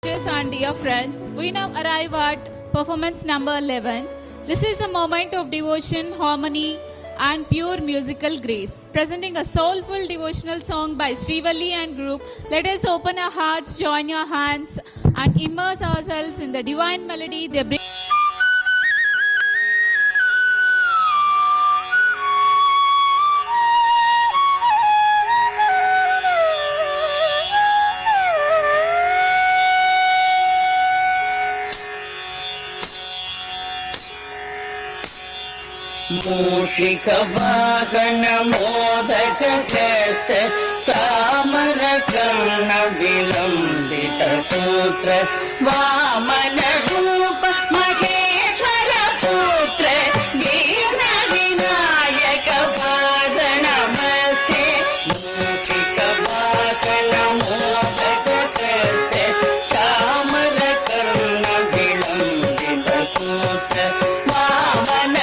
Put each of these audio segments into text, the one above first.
teachers and dear friends, we now arrive at performance number 11. This is a moment of devotion, harmony and pure musical grace. Presenting a soulful devotional song by Srivalli and group, let us open our hearts, join your hands and immerse ourselves in the divine melody they bring. मूषिकवाहन modak हस्त चामर कर्ण विलंबित सूत्र वामन रूप महेश्वर पुत्र दीन विनायक पाद नमस्ते मूषिकवाहन मोदक हस्त चामर कर्ण विलंबित सूत्र Vaman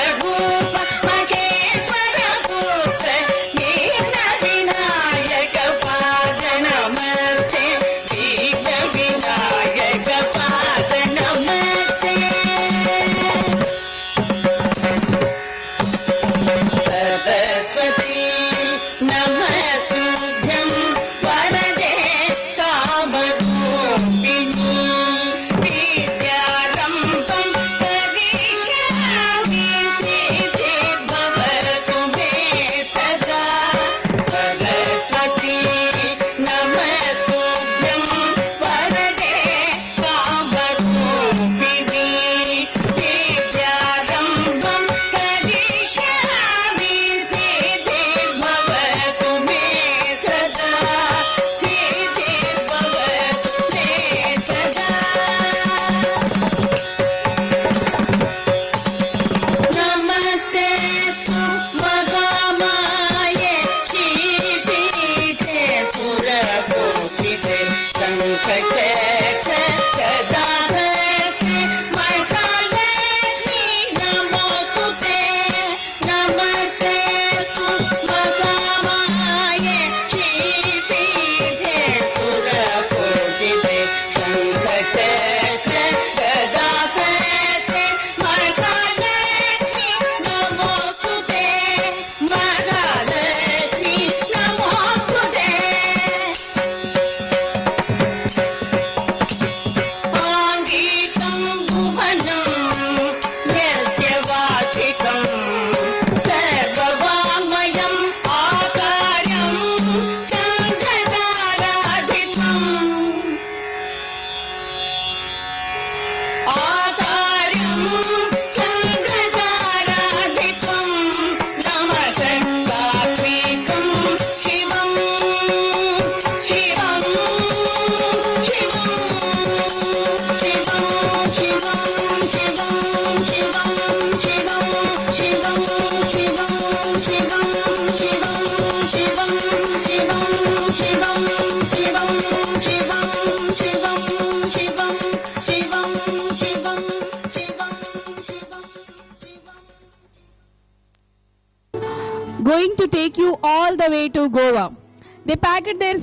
Going to take you all the way to Goa. They packed their